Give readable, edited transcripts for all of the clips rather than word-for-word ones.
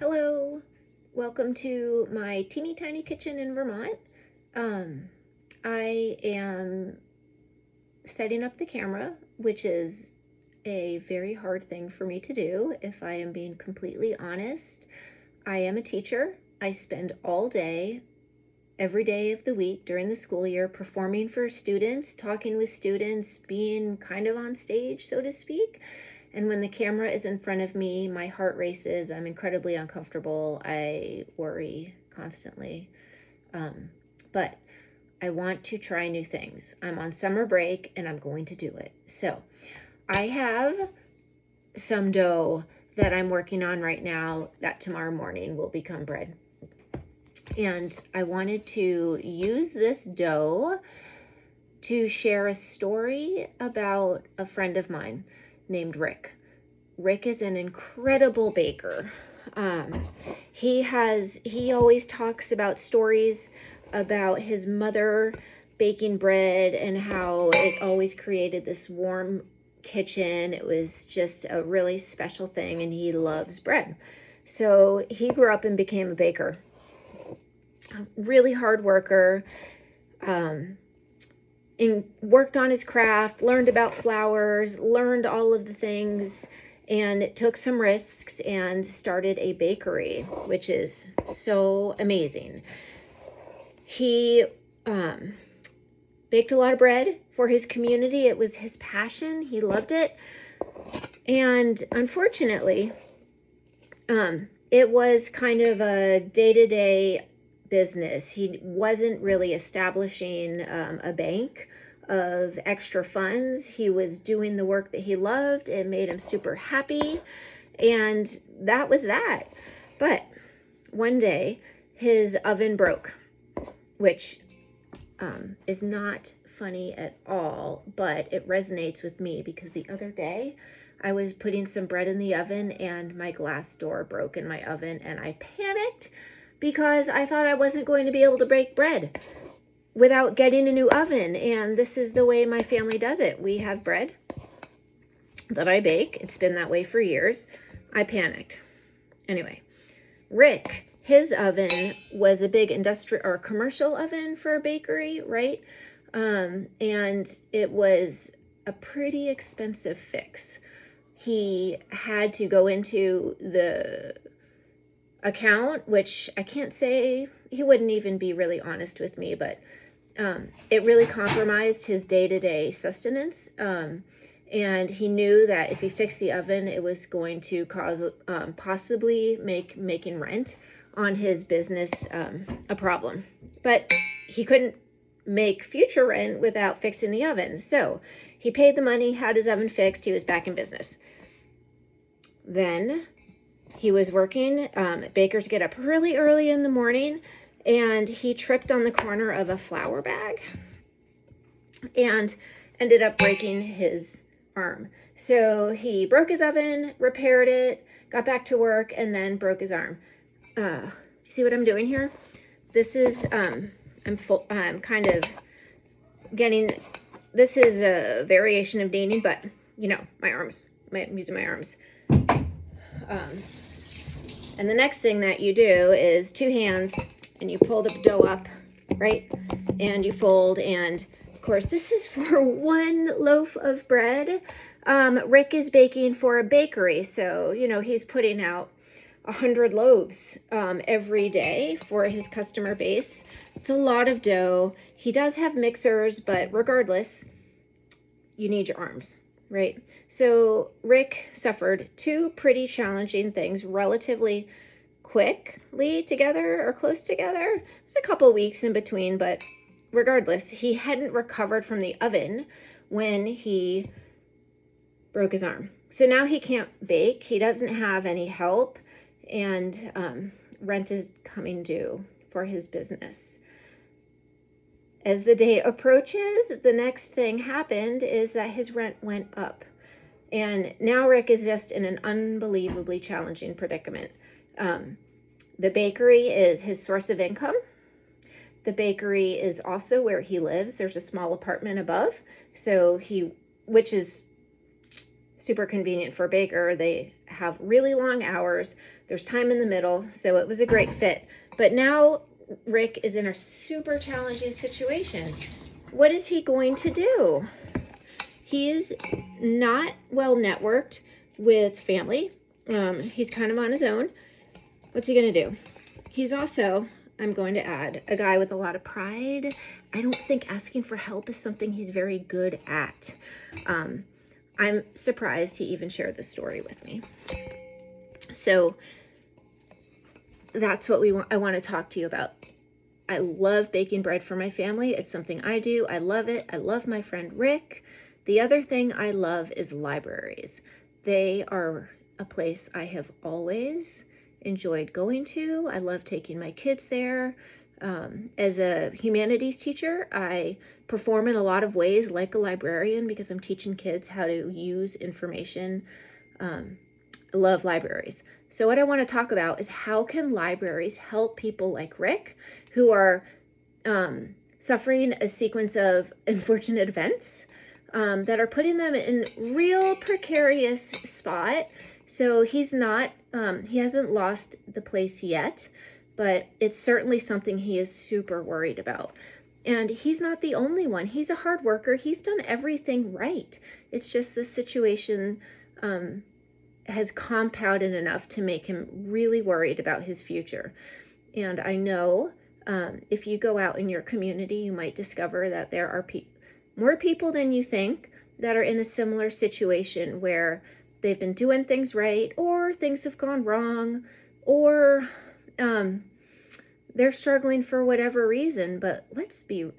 Hello, welcome to my teeny tiny kitchen in Vermont. I am setting up the camera, which is a very hard thing for me to do, if I am being completely honest. I am a teacher. I spend all day, every day of the week during the school year, performing for students, talking with students, being kind of on stage, so to speak. And when the camera is in front of me, my heart races. I'm incredibly uncomfortable. I worry constantly. But I want to try new things. I'm on summer break and I'm going to do it. So I have some dough that I'm working on right now that tomorrow morning will become bread. And I wanted to use this dough to share a story about a friend of mine named Rick. Rick is an incredible baker. He always talks about stories about his mother baking bread and how it always created this warm kitchen. It was just a really special thing, and he loves bread. So he grew up and became a baker. A really hard worker. And worked on his craft, learned about flours, learned all of the things, and took some risks and started a bakery, which is so amazing. He baked a lot of bread for his community. It was his passion. He loved it. And unfortunately, it was kind of a day-to-day business. He wasn't really establishing a bank of extra funds. He was doing the work that he loved. It made him super happy, and that was that. But one day his oven broke, which is not funny at all, but it resonates with me because the other day I was putting some bread in the oven and my glass door broke in my oven, and I panicked because I thought I wasn't going to be able to bake bread without getting a new oven. And this is the way my family does it. We have bread that I bake. It's been that way for years. I panicked. Anyway, Rick, his oven was a big industrial or commercial oven for a bakery, right? And it was a pretty expensive fix. He had to go into the account, which I can't say, he wouldn't even be really honest with me, but it really compromised his day-to-day sustenance. And he knew that if he fixed the oven, it was going to cause possibly making rent on his business a problem. But he couldn't make future rent without fixing the oven. So he paid the money, had his oven fixed, he was back in business. Then he was working. Bakers get up really early in the morning, and he tripped on the corner of a flour bag and ended up breaking his arm. So he broke his oven, repaired it, got back to work, and then broke his arm. You see what I'm doing here? This is, I'm kind of getting, this is a variation of kneading, but you know, I'm using my arms. And the next thing that you do is two hands and you pull the dough up, right? And you fold. And of course, this is for one loaf of bread. Rick is baking for a bakery. So, you know, he's putting out 100 loaves every day for his customer base. It's a lot of dough. He does have mixers, but regardless, you need your arms, right? So Rick suffered two pretty challenging things relatively quickly together or close together. It was a couple weeks in between, but regardless, he hadn't recovered from the oven when he broke his arm. So now he can't bake. He doesn't have any help, and rent is coming due for his business. As the day approaches, the next thing happened is that his rent went up. And now Rick is just in an unbelievably challenging predicament. The bakery is his source of income. The bakery is also where he lives. There's a small apartment above, which is super convenient for a baker. They have really long hours. There's time in the middle, so it was a great fit. But now Rick is in a super challenging situation. What is he going to do? He is not well networked with family. He's kind of on his own. What's he going to do? He's also, I'm going to add, a guy with a lot of pride. I don't think asking for help is something he's very good at. I'm surprised he even shared this story with me. So that's what I want to talk to you about. I love baking bread for my family. It's something I do. I love it. I love my friend Rick. The other thing I love is libraries. They are a place I have always enjoyed going to. I love taking my kids there. As a humanities teacher, I perform in a lot of ways like a librarian because I'm teaching kids how to use information. I love libraries. So what I want to talk about is how can libraries help people like Rick who are suffering a sequence of unfortunate events that are putting them in real precarious spot. So he's not, he hasn't lost the place yet, but it's certainly something he is super worried about. And he's not the only one. He's a hard worker. He's done everything right. It's just the situation has compounded enough to make him really worried about his future. And I know if you go out in your community, you might discover that there are more people than you think that are in a similar situation where they've been doing things right, or things have gone wrong, or they're struggling for whatever reason. But let's be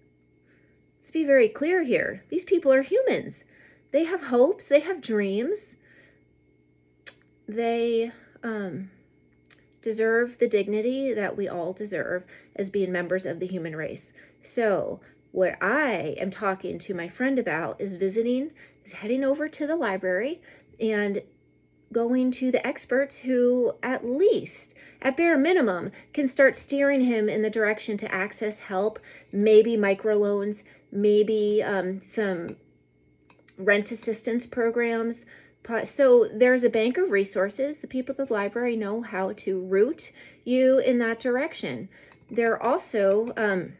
very clear here. These people are humans. They have hopes. They have dreams. They deserve the dignity that we all deserve as being members of the human race. So what I am talking to my friend about is heading over to the library and going to the experts who at least, at bare minimum, can start steering him in the direction to access help, maybe microloans, maybe some rent assistance programs. So there's a bank of resources. The people at the library know how to route you in that direction. There are also,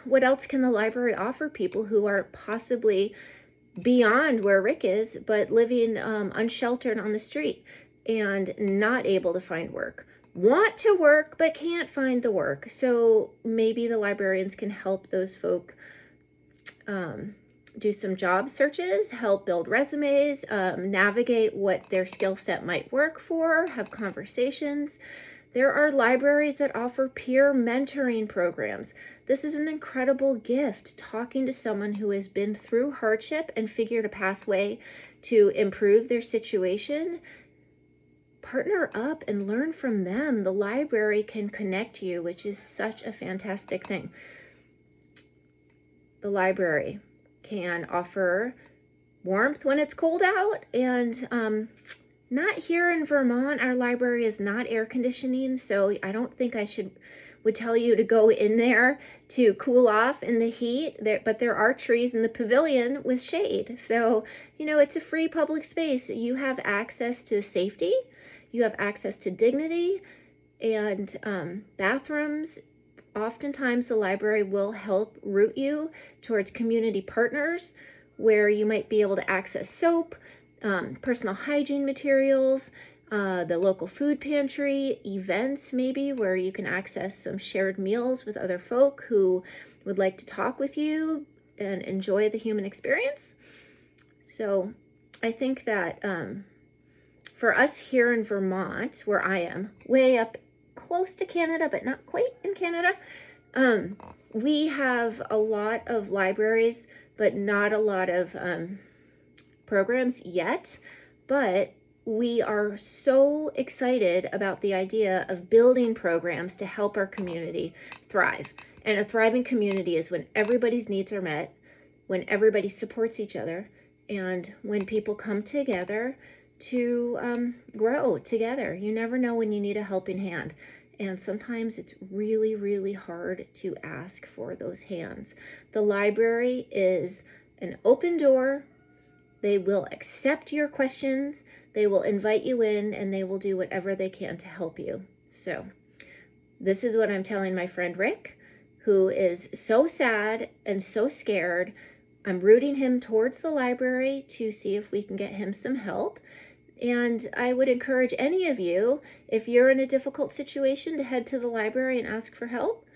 what else can the library offer people who are possibly beyond where Rick is, but living unsheltered on the street and not able to find work? Want to work, but can't find the work. So maybe the librarians can help those folk do some job searches, help build resumes, navigate what their skill set might work for, have conversations. There are libraries that offer peer mentoring programs. This is an incredible gift, talking to someone who has been through hardship and figured a pathway to improve their situation. Partner up and learn from them. The library can connect you, which is such a fantastic thing. The library can offer warmth when it's cold out, and not here in Vermont. Our library is not air conditioning, so I don't think I would tell you to go in there to cool off in the heat. But there are trees in the pavilion with shade. So, it's a free public space. You have access to safety. You have access to dignity and bathrooms. Oftentimes the library will help route you towards community partners where you might be able to access soap, personal hygiene materials, the local food pantry, events maybe where you can access some shared meals with other folk who would like to talk with you and enjoy the human experience. So I think that for us here in Vermont, where I am, way up close to Canada, but not quite in Canada, we have a lot of libraries, but not a lot of programs yet. But we are so excited about the idea of building programs to help our community thrive. And a thriving community is when everybody's needs are met, when everybody supports each other, and when people come together to grow together. You never know when you need a helping hand. And sometimes it's really, really hard to ask for those hands. The library is an open door. They will accept your questions. They will invite you in and they will do whatever they can to help you. So this is what I'm telling my friend Rick, who is so sad and so scared. I'm rooting him towards the library to see if we can get him some help. And I would encourage any of you, if you're in a difficult situation, to head to the library and ask for help.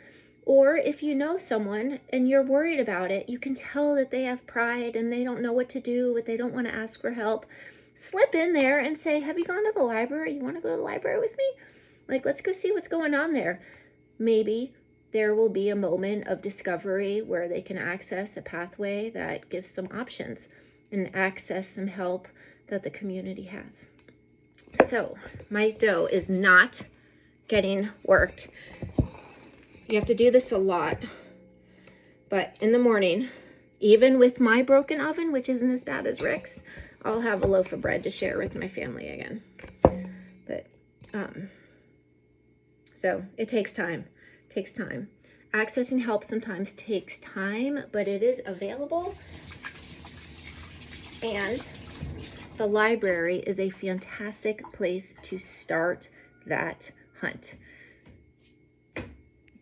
Or if you know someone and you're worried about it, you can tell that they have pride and they don't know what to do, but they don't want to ask for help. Slip in there and say, have you gone to the library? You want to go to the library with me? Like, let's go see what's going on there. Maybe there will be a moment of discovery where they can access a pathway that gives some options and access some help that the community has. So my dough is not getting worked. You have to do this a lot, but in the morning, even with my broken oven, which isn't as bad as Rick's, I'll have a loaf of bread to share with my family again. But so it takes time. It takes time. Accessing help sometimes takes time, but it is available. And the library is a fantastic place to start that hunt.